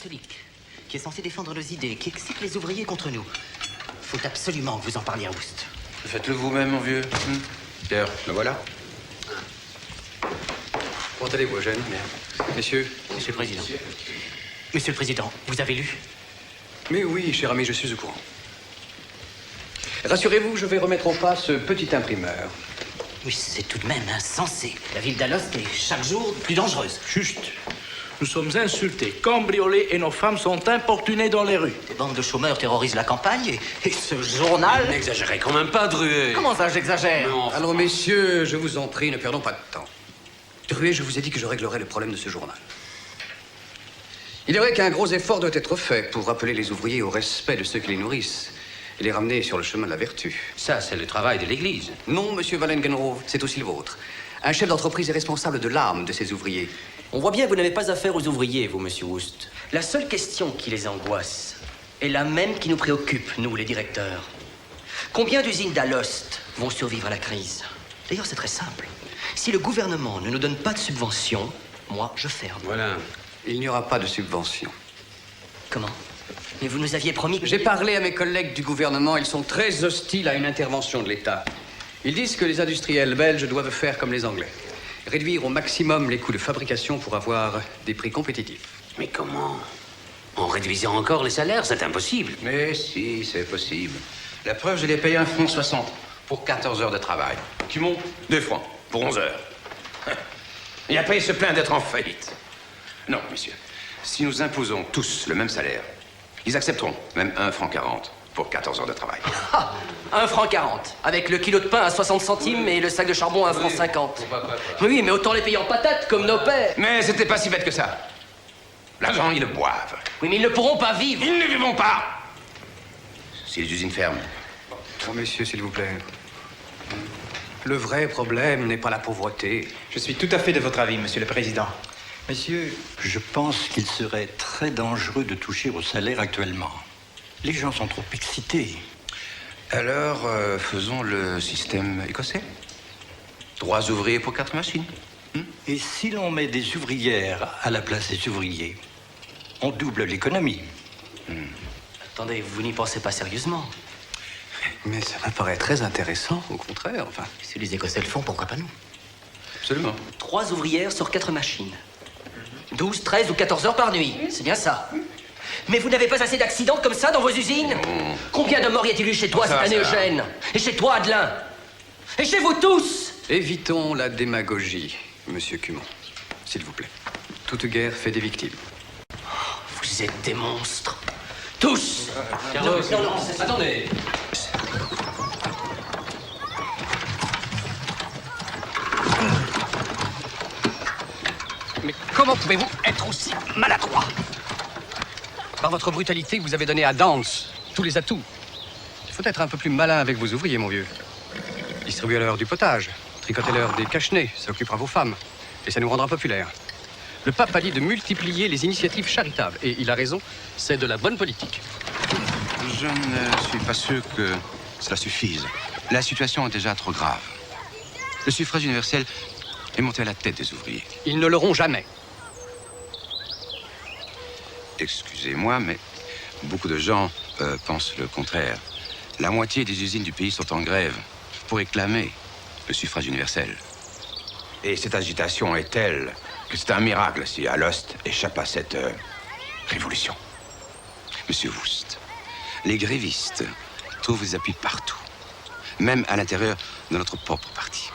catholique, qui est censé défendre nos idées, qui excite les ouvriers contre nous. Faut absolument que vous en parliez à Oust. Faites-le vous-même, mon vieux. Pierre, le voilà. Comment allez-vous, Eugène? Messieurs. Monsieur le Président. Monsieur le Président, vous avez lu? Mais oui, cher ami, je suis au courant. Rassurez-vous, je vais remettre en pas ce petit imprimeur. Oui, c'est tout de même insensé. La ville d'Alost est chaque jour plus dangereuse. Juste. Nous sommes insultés, cambriolés et nos femmes sont importunées dans les rues. Des bandes de chômeurs terrorisent la campagne et ce journal... N'exagérez quand même pas, Druet. Comment ça, j'exagère? Non. Alors, messieurs, je vous en prie, ne perdons pas de temps. Druet, je vous ai dit que je réglerai le problème de ce journal. Il est vrai qu'un gros effort doit être fait pour rappeler les ouvriers au respect de ceux qui les nourrissent et les ramener sur le chemin de la vertu. Ça, c'est le travail de l'Église. Non, monsieur Wallengenrove, c'est aussi le vôtre. Un chef d'entreprise est responsable de l'âme de ses ouvriers. On voit bien que vous n'avez pas affaire aux ouvriers, vous, monsieur Oust. La seule question qui les angoisse est la même qui nous préoccupe, nous, les directeurs. Combien d'usines d'Alost vont survivre à la crise? D'ailleurs, c'est très simple. Si le gouvernement ne nous donne pas de subvention, moi, je ferme. Voilà. Il n'y aura pas de subvention. Comment? Mais vous nous aviez promis que... J'ai parlé à mes collègues du gouvernement, ils sont très hostiles à une intervention de l'État. Ils disent que les industriels belges doivent faire comme les Anglais. Réduire au maximum les coûts de fabrication pour avoir des prix compétitifs. Mais comment? En réduisant encore les salaires, c'est impossible. Mais si, c'est possible. La preuve, je l'ai payé 1,60 € pour 14 heures de travail. Qui monte 2 francs pour 11 heures. Et après, il se plaint d'être en faillite. Non, monsieur. Si nous imposons tous le même salaire, ils accepteront même 1,40 € pour 14 heures de travail. Ah, 1,40 franc, avec le kilo de pain à 60 centimes et le sac de charbon à 1,50 franc. Oui, mais autant les payer en patates, comme nos pères. Mais c'était pas si bête que ça. L'argent, ils le boivent. Oui, mais ils ne pourront pas vivre. Ils ne vivront pas si les usines ferment. Oh, messieurs, s'il vous plaît. Le vrai problème n'est pas la pauvreté. Je suis tout à fait de votre avis, Monsieur le Président. Messieurs, je pense qu'il serait très dangereux de toucher au salaire actuellement. Les gens sont trop excités. Alors, faisons le système écossais. 3 ouvriers pour 4 machines. Et si l'on met des ouvrières à la place des ouvriers, on double l'économie. Attendez, vous n'y pensez pas sérieusement? Mais ça me paraît très intéressant, au contraire, enfin. Si les Écossais le font, pourquoi pas nous? Absolument. 3 ouvrières sur 4 machines. 12, 13 ou 14 heures par nuit. C'est bien ça. Mais vous n'avez pas assez d'accidents comme ça dans vos usines? Combien de morts y a-t-il eu chez toi cette année, Eugène? Et chez toi, Adelin? Et chez vous tous? Évitons la démagogie, monsieur Cumont. S'il vous plaît. Toute guerre fait des victimes. Vous êtes des monstres. Tous. Carlos, attendez. Mais comment pouvez-vous être aussi maladroit? Par votre brutalité, vous avez donné à Dance tous les atouts. Il faut être un peu plus malin avec vos ouvriers, mon vieux. Distribuez-leur du potage, tricotez-leur des cache-nez, ça occupera vos femmes. Et ça nous rendra populaires. Le pape a dit de multiplier les initiatives charitables. Et il a raison, c'est de la bonne politique. Je ne suis pas sûr que cela suffise. La situation est déjà trop grave. Le suffrage universel est monté à la tête des ouvriers. Ils ne l'auront jamais. Excusez-moi, mais beaucoup de gens pensent le contraire. La moitié des usines du pays sont en grève pour réclamer le suffrage universel. Et cette agitation est telle que c'est un miracle si Alost échappe à cette révolution. Monsieur Woest, les grévistes trouvent des appuis partout, même à l'intérieur de notre propre parti.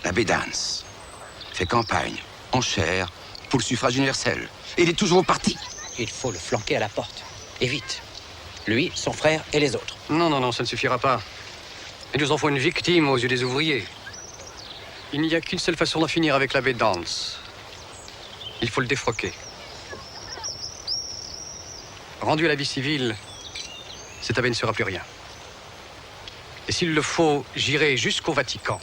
La Bédance fait campagne en chair pour le suffrage universel. Et il est toujours au parti. Il faut le flanquer à la porte. Et vite. Lui, son frère et les autres. Non, non, non, ça ne suffira pas. Il nous en faut une victime aux yeux des ouvriers. Il n'y a qu'une seule façon d'en finir avec l'abbé Dance. Il faut le défroquer. Rendu à la vie civile, cet abbé ne sera plus rien. Et s'il le faut, j'irai jusqu'au Vatican